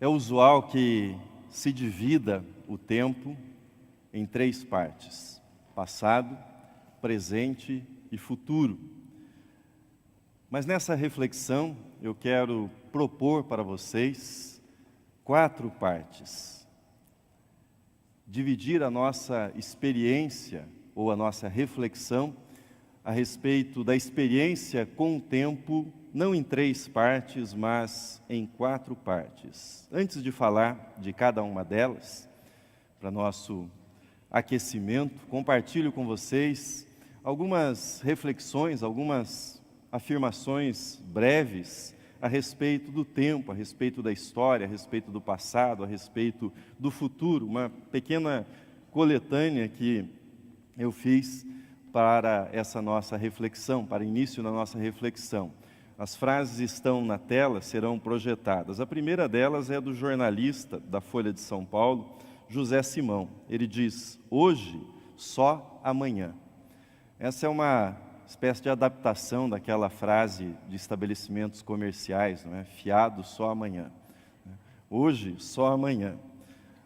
É usual que se divida o tempo em 3 partes: passado, presente e futuro. Mas nessa reflexão eu quero propor para vocês 4 partes. Dividir a nossa experiência ou a nossa reflexão a respeito da experiência com o tempo, não em 3 partes, mas em 4 partes. Antes de falar de cada uma delas, para nosso aquecimento, compartilho com vocês algumas reflexões, algumas afirmações breves a respeito do tempo, a respeito da história, a respeito do passado, a respeito do futuro. Uma pequena coletânea que eu fiz para essa nossa reflexão, para início da nossa reflexão. As frases estão na tela, serão projetadas. A primeira delas é do jornalista da Folha de São Paulo, José Simão. Ele diz: hoje, só amanhã. Essa é uma espécie de adaptação daquela frase de estabelecimentos comerciais, não é? Fiado só amanhã. Hoje, só amanhã.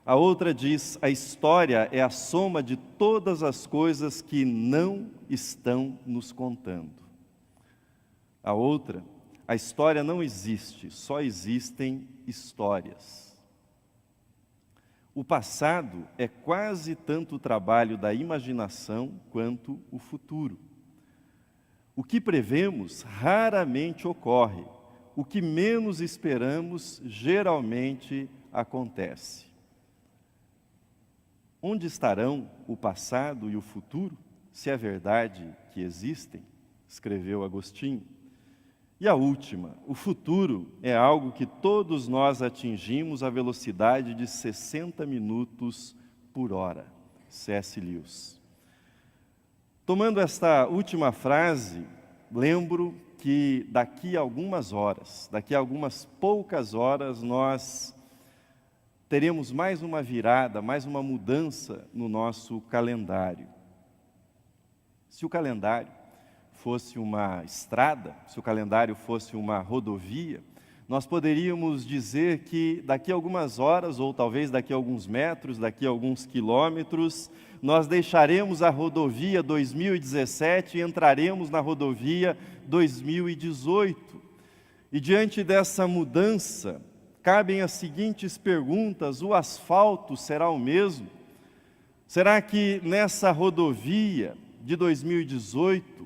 A outra diz: a história é a soma de todas as coisas que não estão nos contando. A outra: a história não existe, só existem histórias. O passado é quase tanto o trabalho da imaginação quanto o futuro. O que prevemos raramente ocorre. O que menos esperamos geralmente acontece. Onde estarão o passado e o futuro, se é verdade que existem? Escreveu Agostinho. E a última: o futuro é algo que todos nós atingimos à velocidade de 60 minutos por hora. C.S. Lewis. Tomando esta última frase, lembro que daqui a algumas horas, daqui a algumas poucas horas, nós teremos mais uma virada, mais uma mudança no nosso calendário. Se o calendário fosse uma estrada, se o calendário fosse uma rodovia, nós poderíamos dizer que daqui a algumas horas, ou talvez daqui a alguns metros, daqui a alguns quilômetros, nós deixaremos a rodovia 2017 e entraremos na rodovia 2018. E diante dessa mudança, cabem as seguintes perguntas: o asfalto será o mesmo? Será que nessa rodovia de 2018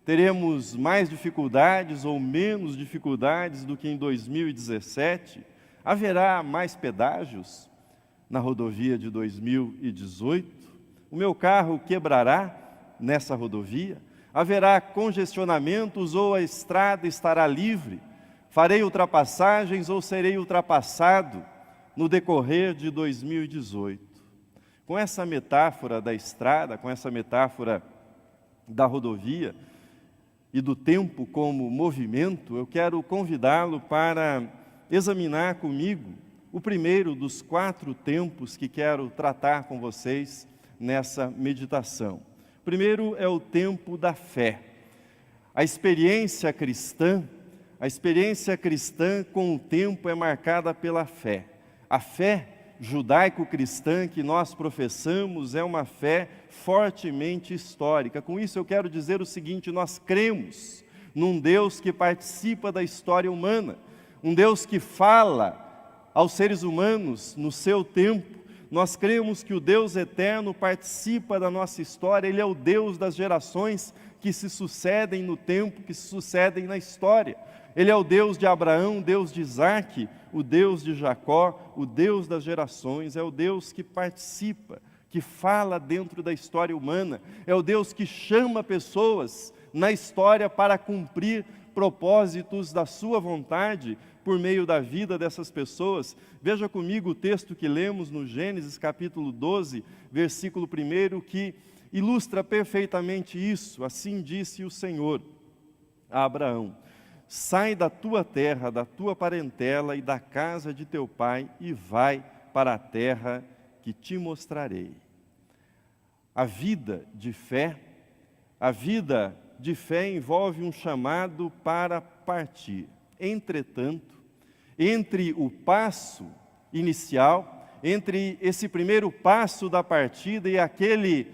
teremos mais dificuldades ou menos dificuldades do que em 2017? Haverá mais pedágios na rodovia de 2018? O meu carro quebrará nessa rodovia? Haverá congestionamentos ou a estrada estará livre? Farei ultrapassagens ou serei ultrapassado no decorrer de 2018? Com essa metáfora da estrada, com essa metáfora da rodovia e do tempo como movimento, eu quero convidá-lo para examinar comigo o primeiro dos 4 tempos que quero tratar com vocês nessa meditação. O primeiro é o tempo da fé. A experiência cristã com o tempo é marcada pela fé. A fé judaico-cristã que nós professamos é uma fé fortemente histórica. Com isso eu quero dizer o seguinte: nós cremos num Deus que participa da história humana, um Deus que fala aos seres humanos no seu tempo. Nós cremos que o Deus eterno participa da nossa história. Ele é o Deus das gerações que se sucedem no tempo, que se sucedem na história. Ele é o Deus de Abraão, o Deus de Isaac, o Deus de Jacó, o Deus das gerações. É o Deus que participa, que fala dentro da história humana. É o Deus que chama pessoas na história para cumprir propósitos da sua vontade por meio da vida dessas pessoas. Veja comigo o texto que lemos no Gênesis capítulo 12, versículo 1, que ilustra perfeitamente isso. Assim disse o Senhor a Abraão: sai da tua terra, da tua parentela e da casa de teu pai e vai para a terra que te mostrarei. A vida de fé envolve um chamado para partir. Entretanto, entre o passo inicial, entre esse primeiro passo da partida e aquele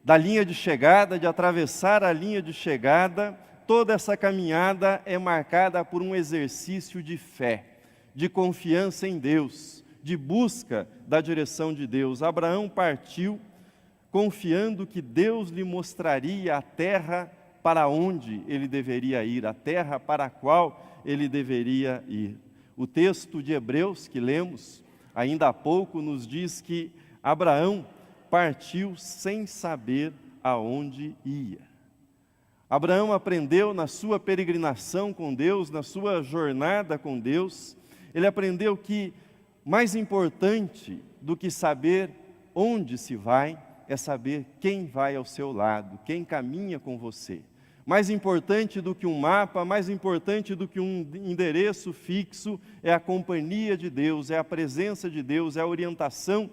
da linha de chegada, de atravessar a linha de chegada, toda essa caminhada é marcada por um exercício de fé, de confiança em Deus, de busca da direção de Deus. Abraão partiu confiando que Deus lhe mostraria a terra para onde ele deveria ir, a terra para a qual ele deveria ir. O texto de Hebreus que lemos ainda há pouco nos diz que Abraão partiu sem saber aonde ia. Abraão aprendeu na sua peregrinação com Deus, na sua jornada com Deus, ele aprendeu que mais importante do que saber onde se vai, é saber quem vai ao seu lado, quem caminha com você. Mais importante do que um mapa, mais importante do que um endereço fixo, é a companhia de Deus, é a presença de Deus, é a orientação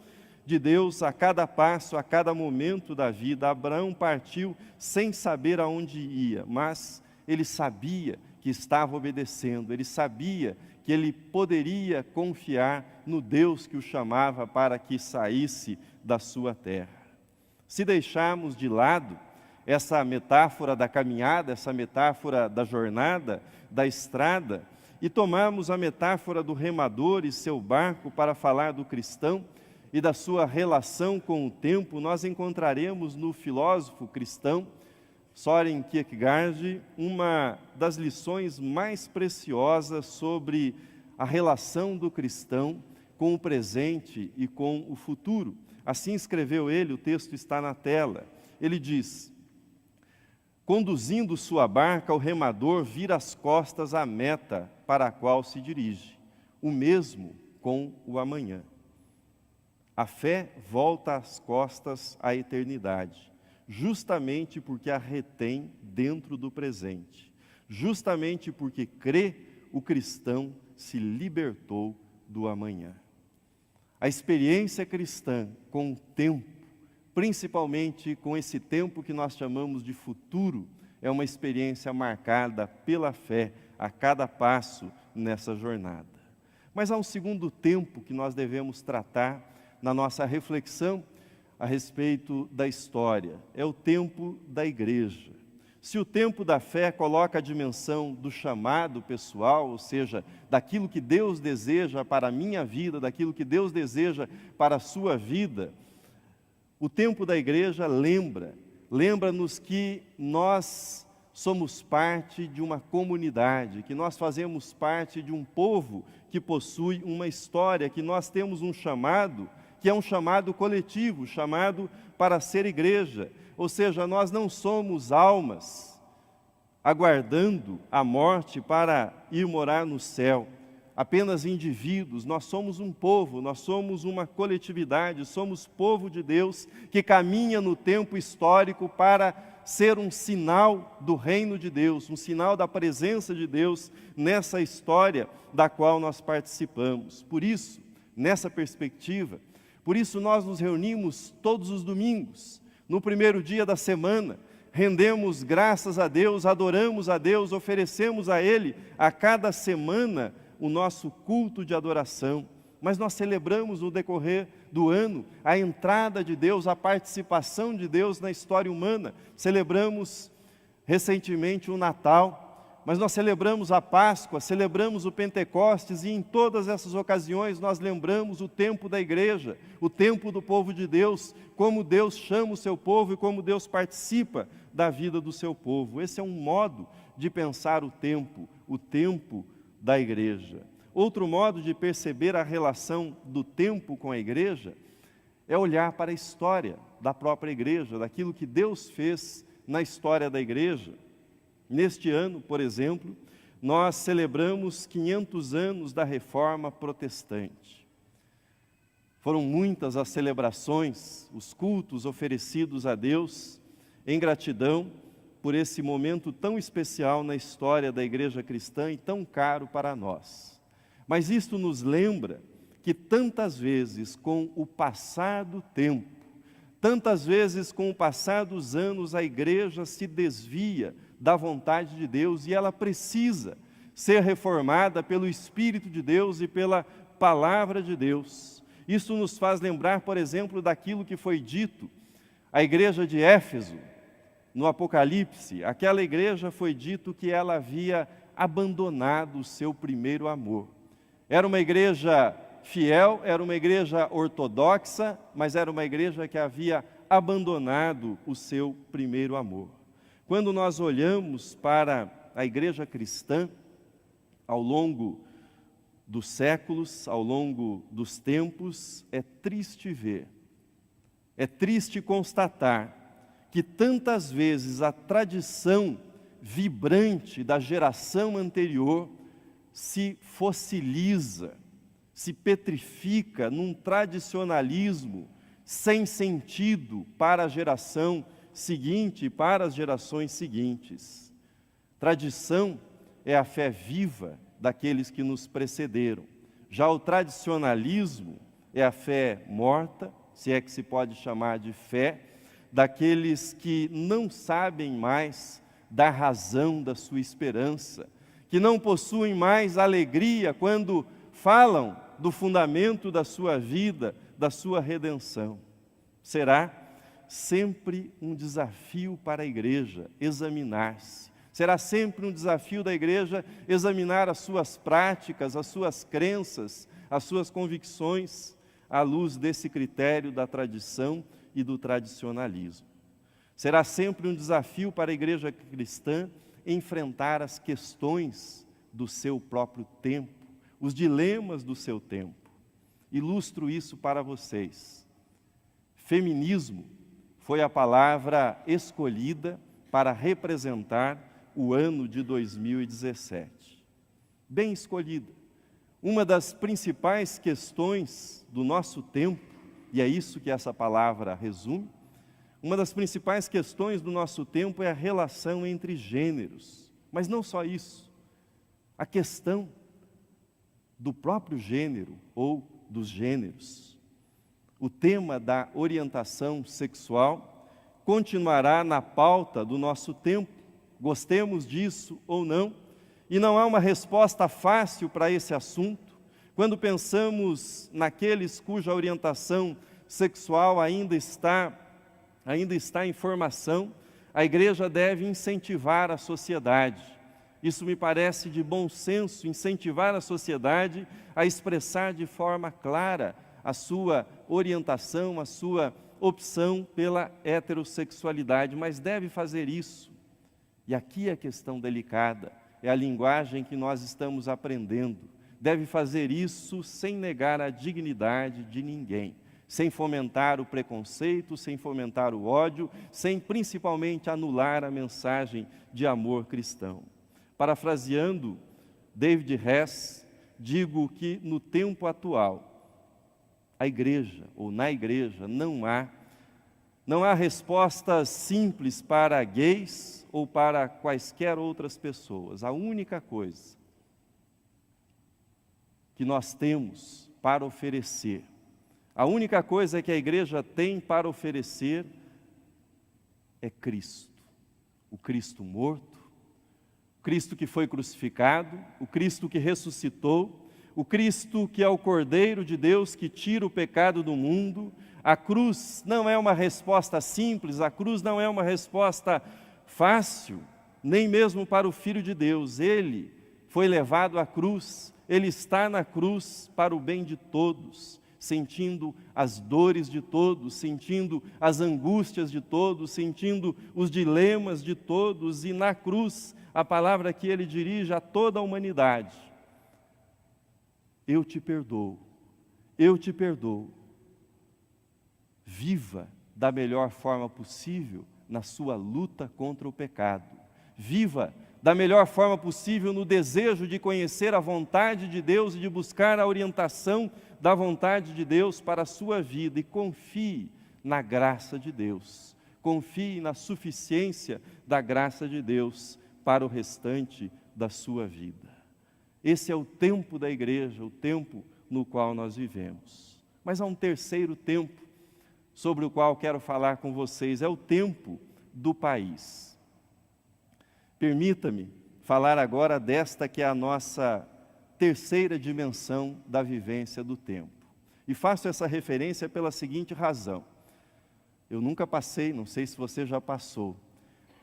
de Deus a cada passo, a cada momento da vida. Abraão partiu sem saber aonde ia, mas ele sabia que estava obedecendo, ele sabia que ele poderia confiar no Deus que o chamava para que saísse da sua terra. Se deixarmos de lado essa metáfora da caminhada, essa metáfora da jornada, da estrada, e tomarmos a metáfora do remador e seu barco para falar do cristão e da sua relação com o tempo, nós encontraremos no filósofo cristão Søren Kierkegaard uma das lições mais preciosas sobre a relação do cristão com o presente e com o futuro. Assim escreveu ele, o texto está na tela. Ele diz: conduzindo sua barca, o remador vira as costas à meta para a qual se dirige, o mesmo com o amanhã. A fé volta as costas à eternidade, justamente porque a retém dentro do presente. Justamente porque crê, o cristão se libertou do amanhã. A experiência cristã com o tempo, principalmente com esse tempo que nós chamamos de futuro, é uma experiência marcada pela fé a cada passo nessa jornada. Mas há um segundo tempo que nós devemos tratar na nossa reflexão a respeito da história. É o tempo da igreja. Se o tempo da fé coloca a dimensão do chamado pessoal, ou seja, daquilo que Deus deseja para a minha vida, daquilo que Deus deseja para a sua vida, o tempo da igreja lembra-nos que nós somos parte de uma comunidade, que nós fazemos parte de um povo que possui uma história, que nós temos um chamado, que é um chamado coletivo, chamado para ser igreja. Ou seja, nós não somos almas aguardando a morte para ir morar no céu, apenas indivíduos. Nós somos um povo, nós somos uma coletividade, somos povo de Deus que caminha no tempo histórico para ser um sinal do reino de Deus, um sinal da presença de Deus nessa história da qual nós participamos. Por isso, nessa perspectiva, por isso nós nos reunimos todos os domingos, no primeiro dia da semana, rendemos graças a Deus, adoramos a Deus, oferecemos a Ele a cada semana o nosso culto de adoração. Mas nós celebramos no decorrer do ano a entrada de Deus, a participação de Deus na história humana. Celebramos recentemente o Natal, mas nós celebramos a Páscoa, celebramos o Pentecostes, e em todas essas ocasiões nós lembramos o tempo da igreja, o tempo do povo de Deus, como Deus chama o seu povo e como Deus participa da vida do seu povo. Esse é um modo de pensar o tempo da igreja. Outro modo de perceber a relação do tempo com a igreja é olhar para a história da própria igreja, daquilo que Deus fez na história da igreja. Neste ano, por exemplo, nós celebramos 500 anos da Reforma Protestante. Foram muitas as celebrações, os cultos oferecidos a Deus em gratidão por esse momento tão especial na história da igreja cristã e tão caro para nós. Mas isto nos lembra que tantas vezes com o passar do tempo, tantas vezes com o passar dos anos, a igreja se desvia da vontade de Deus e ela precisa ser reformada pelo Espírito de Deus e pela palavra de Deus. Isso nos faz lembrar, por exemplo, daquilo que foi dito à igreja de Éfeso, no Apocalipse. Aquela igreja foi dito que ela havia abandonado o seu primeiro amor. Era uma igreja fiel, era uma igreja ortodoxa, mas era uma igreja que havia abandonado o seu primeiro amor. Quando nós olhamos para a igreja cristã, ao longo dos séculos, ao longo dos tempos, é triste ver, é triste constatar que tantas vezes a tradição vibrante da geração anterior se fossiliza, se petrifica num tradicionalismo sem sentido para a geração seguinte e para as gerações seguintes. Tradição é a fé viva daqueles que nos precederam. Já o tradicionalismo é a fé morta, se é que se pode chamar de fé, daqueles que não sabem mais da razão da sua esperança, que não possuem mais alegria quando falam do fundamento da sua vida, da sua redenção. Será sempre um desafio para a igreja examinar-se. Será sempre um desafio da igreja examinar as suas práticas, as suas crenças, as suas convicções, à luz desse critério da tradição e do tradicionalismo. Será sempre um desafio para a igreja cristã enfrentar as questões do seu próprio tempo, os dilemas do seu tempo. Ilustro isso para vocês. Feminismo foi a palavra escolhida para representar o ano de 2017. Bem escolhida. Uma das principais questões do nosso tempo, e é isso que essa palavra resume, uma das principais questões do nosso tempo é a relação entre gêneros. Mas não só isso. A questão do próprio gênero ou dos gêneros. O tema da orientação sexual continuará na pauta do nosso tempo, gostemos disso ou não, e não há uma resposta fácil para esse assunto. Quando pensamos naqueles cuja orientação sexual ainda está em formação, a igreja deve incentivar a sociedade. Isso me parece de bom senso, incentivar a sociedade a expressar de forma clara a sua orientação, a sua opção pela heterossexualidade, mas deve fazer isso. E aqui é a questão delicada, é a linguagem que nós estamos aprendendo. Deve fazer isso sem negar a dignidade de ninguém, sem fomentar o preconceito, sem fomentar o ódio, sem principalmente anular a mensagem de amor cristão. Parafraseando David Hess, digo que no tempo atual, a igreja, ou na igreja, não há respostas simples para gays ou para quaisquer outras pessoas. A única coisa que nós temos para oferecer, a única coisa que a igreja tem para oferecer é Cristo. O Cristo morto, o Cristo que foi crucificado, o Cristo que ressuscitou, o Cristo que é o Cordeiro de Deus que tira o pecado do mundo. A cruz não é uma resposta simples, a cruz não é uma resposta fácil, nem mesmo para o Filho de Deus. Ele foi levado à cruz, ele está na cruz para o bem de todos, sentindo as dores de todos, sentindo as angústias de todos, sentindo os dilemas de todos, e na cruz, a palavra que ele dirige a toda a humanidade: eu te perdoo, eu te perdoo. Viva da melhor forma possível na sua luta contra o pecado. Viva da melhor forma possível no desejo de conhecer a vontade de Deus e de buscar a orientação da vontade de Deus para a sua vida. E confie na graça de Deus. Confie na suficiência da graça de Deus para o restante da sua vida. Esse é o tempo da igreja, o tempo no qual nós vivemos. Mas há um terceiro tempo sobre o qual quero falar com vocês, é o tempo do país. Permita-me falar agora desta que é a nossa terceira dimensão da vivência do tempo. E faço essa referência pela seguinte razão. Eu nunca passei, não sei se você já passou,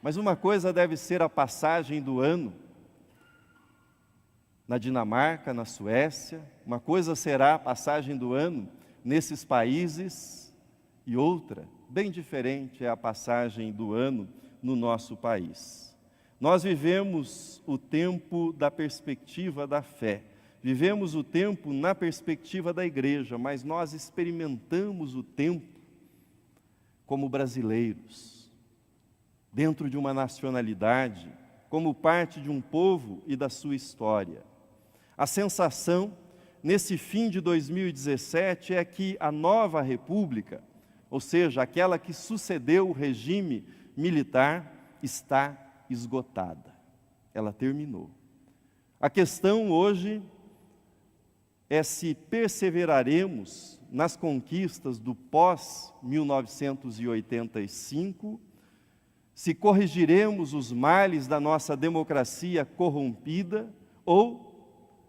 mas uma coisa deve ser a passagem do ano na Dinamarca, na Suécia, uma coisa será a passagem do ano nesses países e outra, bem diferente, é a passagem do ano no nosso país. Nós vivemos o tempo da perspectiva da fé, vivemos o tempo na perspectiva da igreja, mas nós experimentamos o tempo como brasileiros, dentro de uma nacionalidade, como parte de um povo e da sua história. A sensação, nesse fim de 2017, é que a nova república, ou seja, aquela que sucedeu o regime militar, está esgotada. Ela terminou. A questão hoje é se perseveraremos nas conquistas do pós-1985, se corrigiremos os males da nossa democracia corrompida ou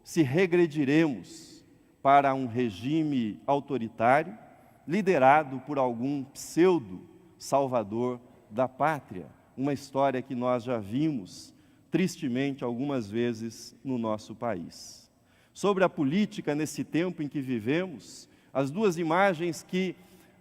se regrediremos para um regime autoritário liderado por algum pseudo-salvador da pátria, uma história que nós já vimos, tristemente, algumas vezes no nosso país. Sobre a política nesse tempo em que vivemos, as duas imagens que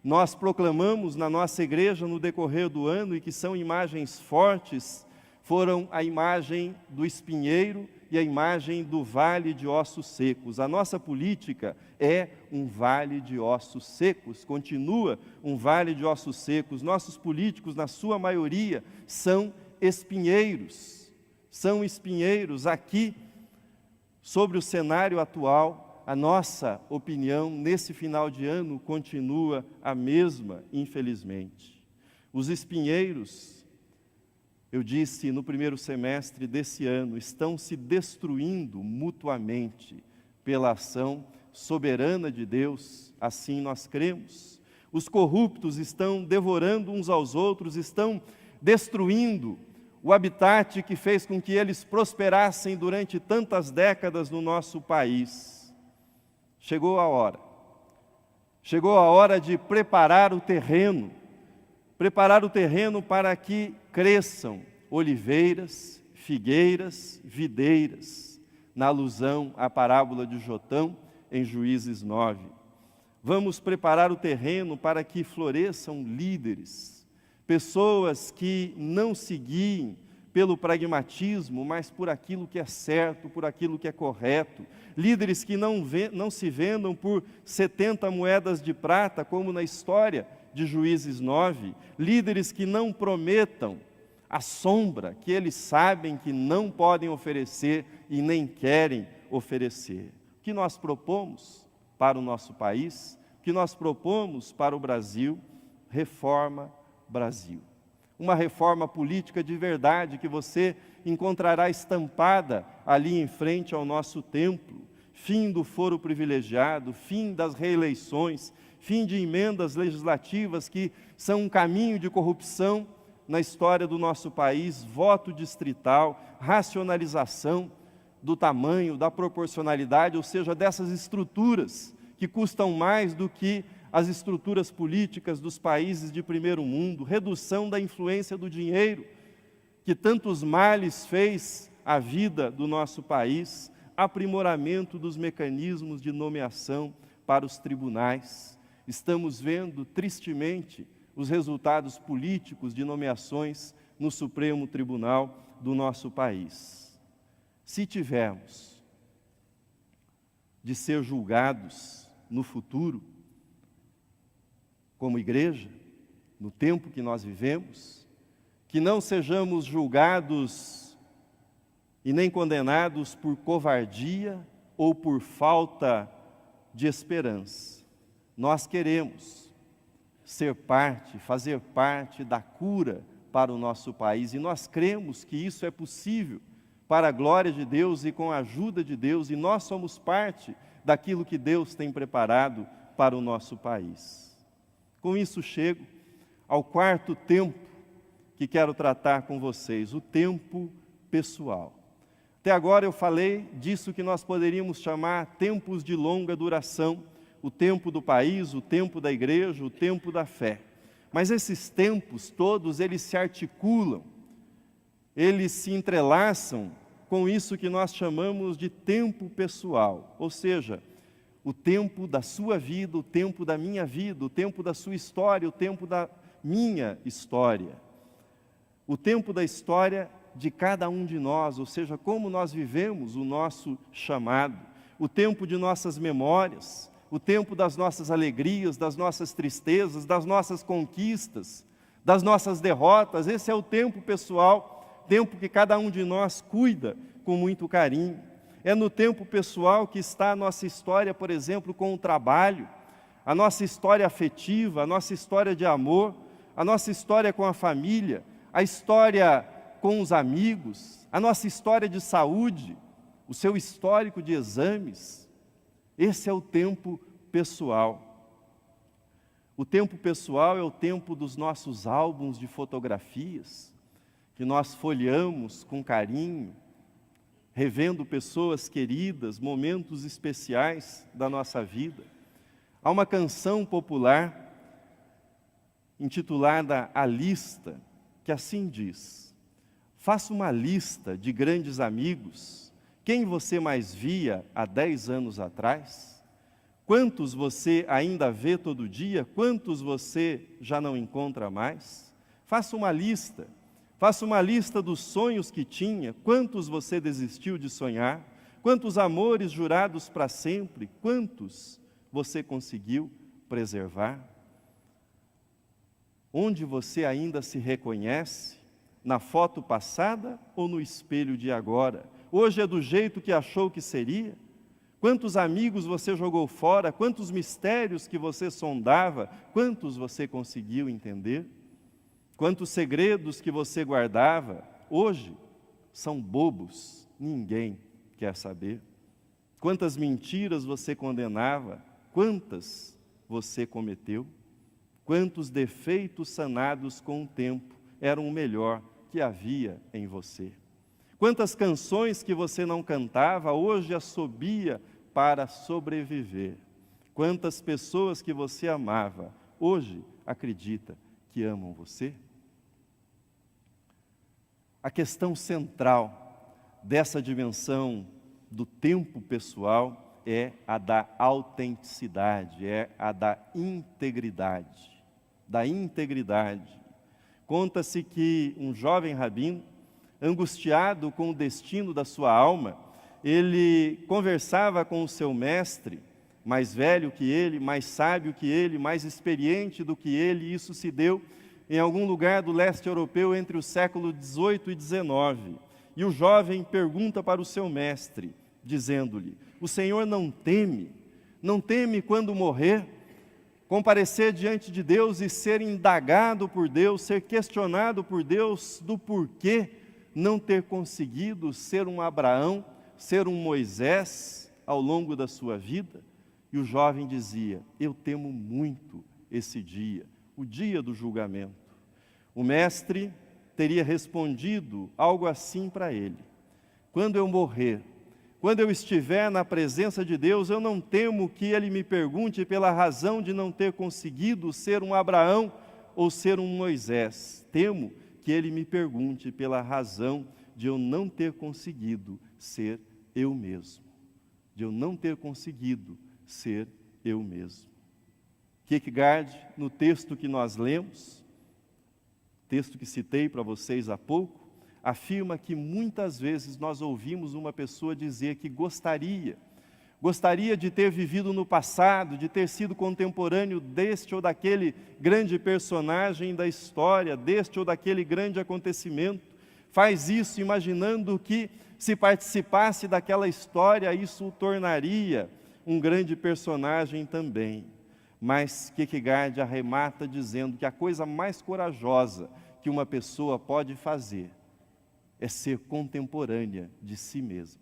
nós proclamamos na nossa igreja no decorrer do ano e que são imagens fortes, foram a imagem do espinheiro e a imagem do vale de ossos secos. A nossa política é um vale de ossos secos, continua um vale de ossos secos. Nossos políticos, na sua maioria, são espinheiros. São espinheiros. Aqui, sobre o cenário atual, a nossa opinião nesse final de ano continua a mesma, infelizmente. Os espinheiros, eu disse no primeiro semestre desse ano, estão se destruindo mutuamente pela ação soberana de Deus, assim nós cremos. Os corruptos estão devorando uns aos outros, estão destruindo o habitat que fez com que eles prosperassem durante tantas décadas no nosso país. Chegou a hora de preparar o terreno para que cresçam oliveiras, figueiras, videiras, na alusão à parábola de Jotão, em Juízes 9. Vamos preparar o terreno para que floresçam líderes, pessoas que não se guiem pelo pragmatismo, mas por aquilo que é certo, por aquilo que é correto. Líderes que não se vendam por 70 moedas de prata, como na história de Juízes 9. Líderes que não prometam a sombra que eles sabem que não podem oferecer e nem querem oferecer. O que nós propomos para o nosso país, o que nós propomos para o Brasil? Reforma Brasil. Uma reforma política de verdade que você encontrará estampada ali em frente ao nosso templo. Fim do foro privilegiado, fim das reeleições, fim de emendas legislativas que são um caminho de corrupção na história do nosso país, voto distrital, racionalização do tamanho, da proporcionalidade, ou seja, dessas estruturas que custam mais do que as estruturas políticas dos países de primeiro mundo, redução da influência do dinheiro, que tantos males fez à vida do nosso país, aprimoramento dos mecanismos de nomeação para os tribunais. Estamos vendo, tristemente, os resultados políticos de nomeações no Supremo Tribunal do nosso país. Se tivermos de ser julgados no futuro, como igreja, no tempo que nós vivemos, que não sejamos julgados e nem condenados por covardia ou por falta de esperança. Nós queremos ser parte, fazer parte da cura para o nosso país, e nós cremos que isso é possível para a glória de Deus e com a ajuda de Deus, e nós somos parte daquilo que Deus tem preparado para o nosso país. Com isso chego ao quarto tempo que quero tratar com vocês, o tempo pessoal. Até agora eu falei disso que nós poderíamos chamar tempos de longa duração, o tempo do país, o tempo da igreja, o tempo da fé. Mas esses tempos todos, eles se articulam, eles se entrelaçam com isso que nós chamamos de tempo pessoal, ou seja, o tempo da sua vida, o tempo da minha vida, o tempo da sua história, o tempo da minha história. O tempo da história de cada um de nós, ou seja, como nós vivemos o nosso chamado, o tempo de nossas memórias, o tempo das nossas alegrias, das nossas tristezas, das nossas conquistas, das nossas derrotas. Esse é o tempo pessoal, tempo que cada um de nós cuida com muito carinho. É no tempo pessoal que está a nossa história, por exemplo, com o trabalho, a nossa história afetiva, a nossa história de amor, a nossa história com a família, a história com os amigos, a nossa história de saúde, o seu histórico de exames. Esse é o tempo pessoal. O tempo pessoal é o tempo dos nossos álbuns de fotografias, que nós folheamos com carinho, revendo pessoas queridas, momentos especiais da nossa vida. Há uma canção popular intitulada A Lista, que assim diz: faça uma lista de grandes amigos, quem você mais via há 10 anos atrás, quantos você ainda vê todo dia, quantos você já não encontra mais. Faça uma lista dos sonhos que tinha, quantos você desistiu de sonhar, quantos amores jurados para sempre, quantos você conseguiu preservar. Onde você ainda se reconhece? Na foto passada ou no espelho de agora? Hoje é do jeito que achou que seria? Quantos amigos você jogou fora? Quantos mistérios que você sondava? Quantos você conseguiu entender? Quantos segredos que você guardava? Hoje são bobos, ninguém quer saber. Quantas mentiras você condenava? Quantas você cometeu? Quantos defeitos sanados com o tempo eram o melhor que havia em você? Quantas canções que você não cantava, hoje assobia para sobreviver? Quantas pessoas que você amava, hoje acredita que amam você? A questão central dessa dimensão do tempo pessoal é a da autenticidade, é a da integridade. Conta-se que um jovem rabino, angustiado com o destino da sua alma, ele conversava com o seu mestre, mais velho que ele, mais sábio que ele, mais experiente do que ele, e isso se deu em algum lugar do leste europeu entre o século XVIII e XIX. E o jovem pergunta para o seu mestre, dizendo-lhe: o Senhor não teme quando morrer, comparecer diante de Deus e ser indagado por Deus, ser questionado por Deus do porquê não ter conseguido ser um Abraão, ser um Moisés ao longo da sua vida? E o jovem dizia: eu temo muito esse dia, o dia do julgamento. O mestre teria respondido algo assim para ele: quando eu morrer, quando eu estiver na presença de Deus, eu não temo que Ele me pergunte pela razão de não ter conseguido ser um Abraão ou ser um Moisés. Temo que Ele me pergunte pela razão de eu não ter conseguido ser eu mesmo. De eu não ter conseguido ser eu mesmo. Kierkegaard, no texto que nós lemos, texto que citei para vocês há pouco, afirma que muitas vezes nós ouvimos uma pessoa dizer que gostaria de ter vivido no passado, de ter sido contemporâneo deste ou daquele grande personagem da história, deste ou daquele grande acontecimento. Faz isso imaginando que, se participasse daquela história, isso o tornaria um grande personagem também. Mas Kierkegaard arremata dizendo que a coisa mais corajosa que uma pessoa pode fazer é ser contemporânea de si mesma.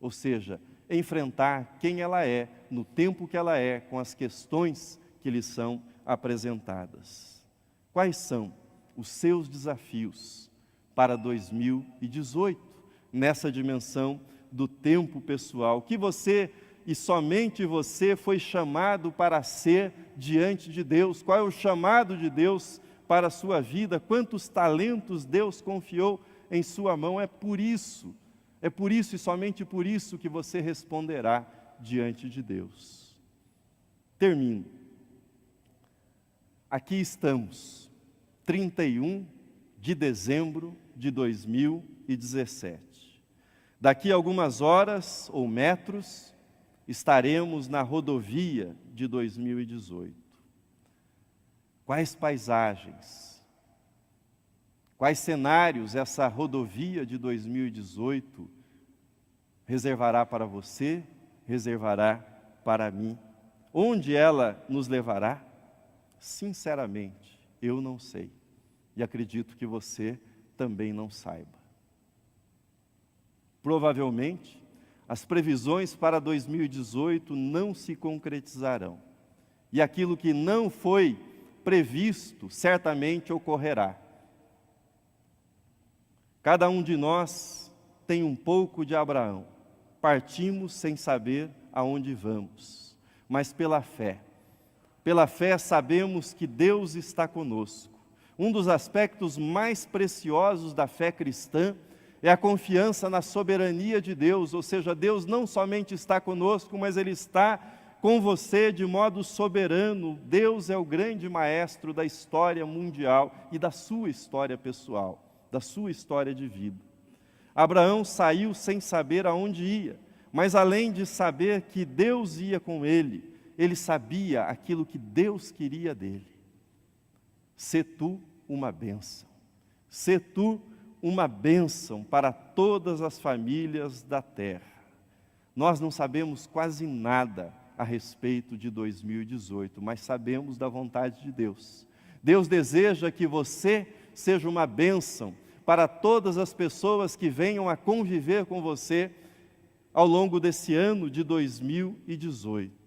Ou seja, enfrentar quem ela é, no tempo que ela é, com as questões que lhe são apresentadas. Quais são os seus desafios para 2018? nessa dimensão do tempo pessoal, que você e somente você foi chamado para ser diante de Deus. Qual é o chamado de Deus para a sua vida? Quantos talentos Deus confiou em sua mão? É por isso e somente por isso que você responderá diante de Deus. Termino. Aqui estamos, 31 de dezembro de 2017. Daqui a algumas horas ou metros, estaremos na rodovia de 2018. Quais paisagens, quais cenários essa rodovia de 2018 reservará para você, reservará para mim? Onde ela nos levará? Sinceramente, eu não sei. E acredito que você também não saiba. Provavelmente, as previsões para 2018 não se concretizarão. E aquilo que não foi previsto, certamente ocorrerá. Cada um de nós tem um pouco de Abraão. Partimos sem saber aonde vamos, mas pela fé sabemos que Deus está conosco. Um dos aspectos mais preciosos da fé cristã é a confiança na soberania de Deus, ou seja, Deus não somente está conosco, mas Ele está com você de modo soberano. Deus é o grande maestro da história mundial e da sua história pessoal, da sua história de vida. Abraão saiu sem saber aonde ia, mas além de saber que Deus ia com ele, ele sabia aquilo que Deus queria dele. Sê tu uma bênção. Sê tu uma bênção para todas as famílias da terra. Nós não sabemos quase nada a respeito de 2018, mas sabemos da vontade de Deus. Deus deseja que você seja uma bênção para todas as pessoas que venham a conviver com você ao longo desse ano de 2018.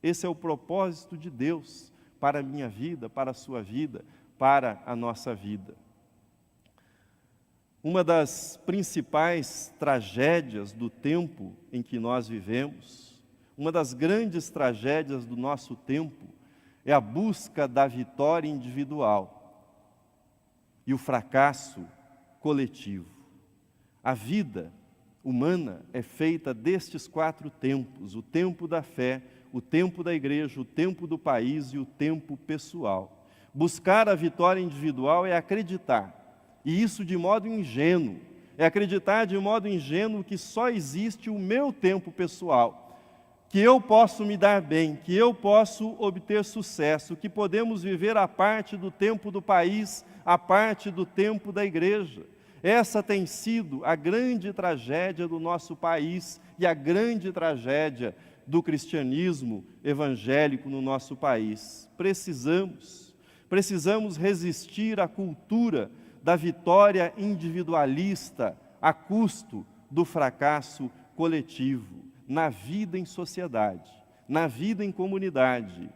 Esse é o propósito de Deus para a minha vida, para a sua vida, para a nossa vida. Uma das principais tragédias do tempo em que nós vivemos, uma das grandes tragédias do nosso tempo, é a busca da vitória individual e o fracasso coletivo. A vida humana é feita destes 4 tempos: o tempo da fé, o tempo da igreja, o tempo do país e o tempo pessoal. Buscar a vitória individual é acreditar, e isso de modo ingênuo, é acreditar de modo ingênuo que só existe o meu tempo pessoal, que eu posso me dar bem, que eu posso obter sucesso, que podemos viver a parte do tempo do país, a parte do tempo da igreja. Essa tem sido a grande tragédia do nosso país e a grande tragédia do cristianismo evangélico no nosso país. Precisamos resistir à cultura da vitória individualista a custo do fracasso coletivo, na vida em sociedade, na vida em comunidade.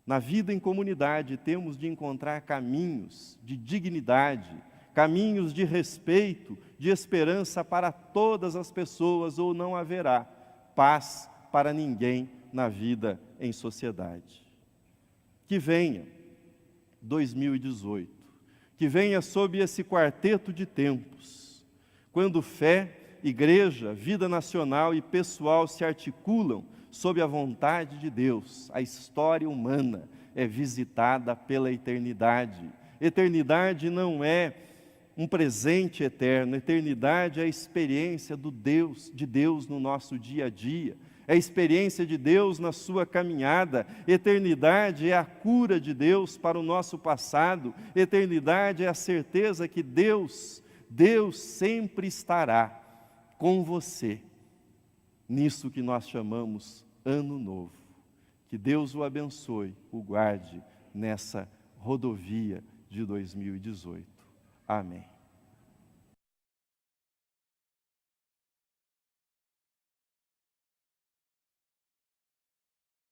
Na vida em comunidade temos de encontrar caminhos de dignidade, caminhos de respeito, de esperança para todas as pessoas, ou não haverá paz para ninguém na vida em sociedade. Que venha 2018, que venha sob esse quarteto de tempos, quando fé, igreja, vida nacional e pessoal se articulam sob a vontade de Deus. A história humana é visitada pela eternidade. Eternidade não é um presente eterno. Eternidade é a experiência de Deus no nosso dia a dia. É a experiência de Deus na sua caminhada. Eternidade é a cura de Deus para o nosso passado. Eternidade é a certeza que Deus sempre estará com você, nisso que nós chamamos Ano Novo. Que Deus o abençoe, o guarde nessa rodovia de 2018. Amém.